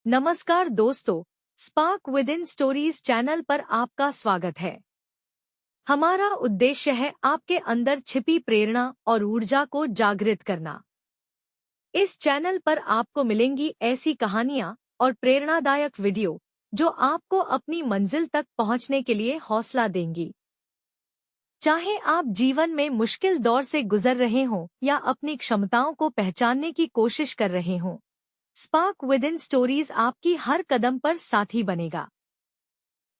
नमस्कार दोस्तों, spark with in stories channel पर आपका स्वागत है। हमारा उद्देश्य है आपके अंदर छिपी प्रेरणा और ऊर्जा को जागृत करना। इस चैनल पर आपको मिलेंगी ऐसी कहानियां और प्रेरणादायक वीडियो जो आपको अपनी मंजिल तक पहुंचने के लिए हौसला देंगी। चाहे आप जीवन में मुश्किल दौर से गुजर रहे हों या अपनी क्षमताओं को पहचानने की कोशिश कर रहे हों, स्पार्क विद इन स्टोरीज आपकी हर कदम पर साथी बनेगा।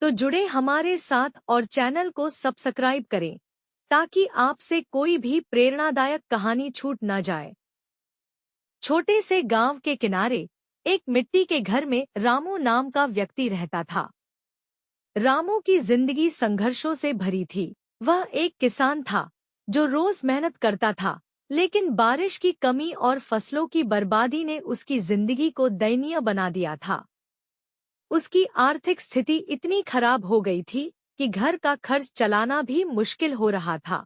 तो जुड़े हमारे साथ और चैनल को सब्सक्राइब करें ताकि आपसे कोई भी प्रेरणादायक कहानी छूट न जाए। छोटे से गांव के किनारे एक मिट्टी के घर में रामू नाम का व्यक्ति रहता था। रामू की जिंदगी संघर्षों से भरी थी। वह एक किसान था जो रोज मेहनत करता था, लेकिन बारिश की कमी और फसलों की बर्बादी ने उसकी जिंदगी को दयनीय बना दिया था। उसकी आर्थिक स्थिति इतनी खराब हो गई थी कि घर का खर्च चलाना भी मुश्किल हो रहा था।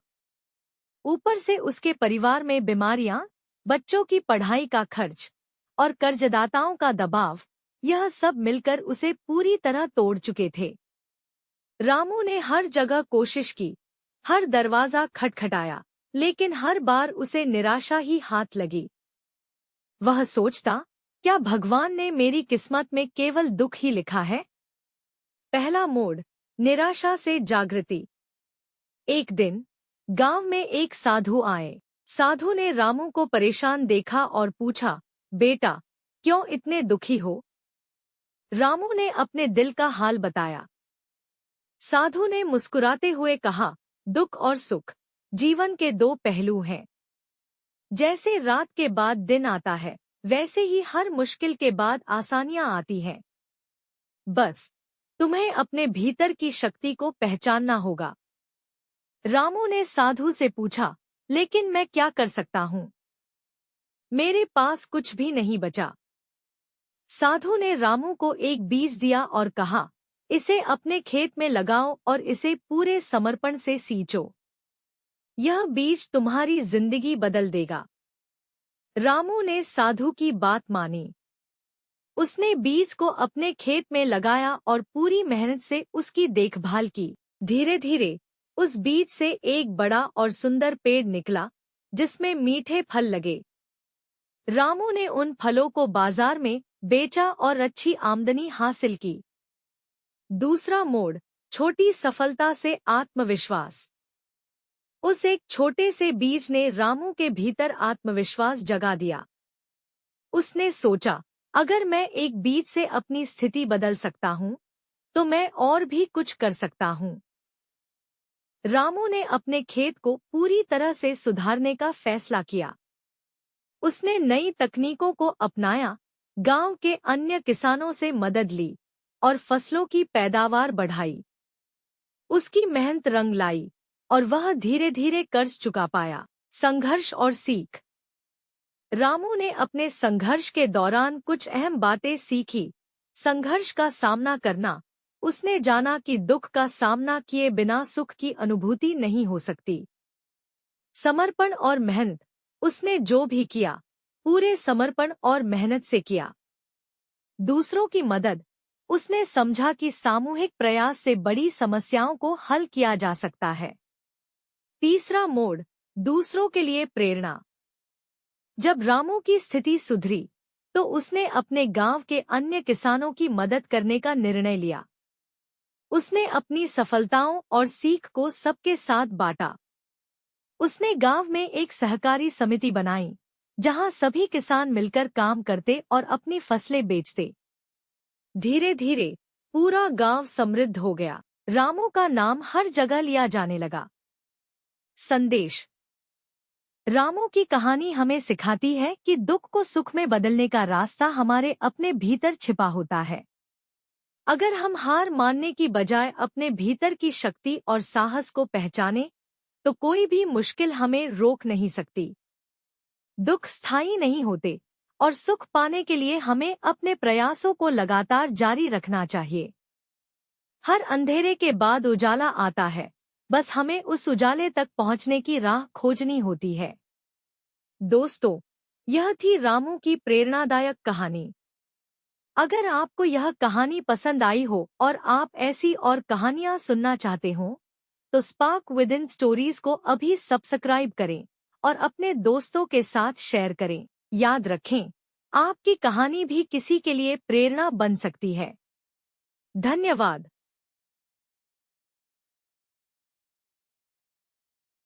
ऊपर से उसके परिवार में बीमारियां, बच्चों की पढ़ाई का खर्च और कर्जदाताओं का दबाव, यह सब मिलकर उसे पूरी तरह तोड़ चुके थे। रामू ने हर जगह कोशिश की, हर दरवाजा खटखटाया, लेकिन हर बार उसे निराशा ही हाथ लगी। वह सोचता, क्या भगवान ने मेरी किस्मत में केवल दुख ही लिखा है? पहला मोड़, निराशा से जागृति। एक दिन गांव में एक साधु आए। साधु ने रामू को परेशान देखा और पूछा, बेटा, क्यों इतने दुखी हो? रामू ने अपने दिल का हाल बताया। साधु ने मुस्कुराते हुए कहा, दुख और सुख जीवन के दो पहलू हैं। जैसे रात के बाद दिन आता है, वैसे ही हर मुश्किल के बाद आसानियां आती हैं। बस तुम्हें अपने भीतर की शक्ति को पहचानना होगा। रामू ने साधु से पूछा, लेकिन मैं क्या कर सकता हूँ? मेरे पास कुछ भी नहीं बचा। साधु ने रामू को एक बीज दिया और कहा, इसे अपने खेत में लगाओ और इसे पूरे समर्पण से सींचो। यह बीज तुम्हारी जिंदगी बदल देगा। रामू ने साधु की बात मानी। उसने बीज को अपने खेत में लगाया और पूरी मेहनत से उसकी देखभाल की। धीरे धीरे उस बीज से एक बड़ा और सुंदर पेड़ निकला, जिसमें मीठे फल लगे। रामू ने उन फलों को बाजार में बेचा और अच्छी आमदनी हासिल की। दूसरा मोड़, छोटी सफलता से आत्मविश्वास। उस एक छोटे से बीज ने रामू के भीतर आत्मविश्वास जगा दिया। उसने सोचा, अगर मैं एक बीज से अपनी स्थिति बदल सकता हूँ, तो मैं और भी कुछ कर सकता हूँ। रामू ने अपने खेत को पूरी तरह से सुधारने का फैसला किया। उसने नई तकनीकों को अपनाया, गांव के अन्य किसानों से मदद ली और फसलों की पैदावार बढ़ाई। उसकी मेहनत रंग लाई और वह धीरे धीरे कर्ज चुका पाया। संघर्ष और सीख। रामू ने अपने संघर्ष के दौरान कुछ अहम बातें सीखी। संघर्ष का सामना करना। उसने जाना कि दुख का सामना किए बिना सुख की अनुभूति नहीं हो सकती। समर्पण और मेहनत। उसने जो भी किया, पूरे समर्पण और मेहनत से किया। दूसरों की मदद। उसने समझा कि सामूहिक प्रयास से बड़ी समस्याओं को हल किया जा सकता है। तीसरा मोड़, दूसरों के लिए प्रेरणा। जब रामू की स्थिति सुधरी, तो उसने अपने गांव के अन्य किसानों की मदद करने का निर्णय लिया। उसने अपनी सफलताओं और सीख को सबके साथ बांटा। उसने गांव में एक सहकारी समिति बनाई, जहां सभी किसान मिलकर काम करते और अपनी फसलें बेचते। धीरे धीरे पूरा गांव समृद्ध हो गया। रामू का नाम हर जगह लिया जाने लगा। संदेश। रामू की कहानी हमें सिखाती है कि दुख को सुख में बदलने का रास्ता हमारे अपने भीतर छिपा होता है। अगर हम हार मानने की बजाय अपने भीतर की शक्ति और साहस को पहचानें, तो कोई भी मुश्किल हमें रोक नहीं सकती। दुख स्थायी नहीं होते और सुख पाने के लिए हमें अपने प्रयासों को लगातार जारी रखना चाहिए। हर अंधेरे के बाद उजाला आता है, बस हमें उस उजाले तक पहुंचने की राह खोजनी होती है। दोस्तों, यह थी रामू की प्रेरणादायक कहानी। अगर आपको यह कहानी पसंद आई हो और आप ऐसी और कहानियाँ सुनना चाहते हो, तो स्पार्क विद इन स्टोरीज को अभी सब्सक्राइब करें और अपने दोस्तों के साथ शेयर करें। याद रखें, आपकी कहानी भी किसी के लिए प्रेरणा बन सकती है। धन्यवाद।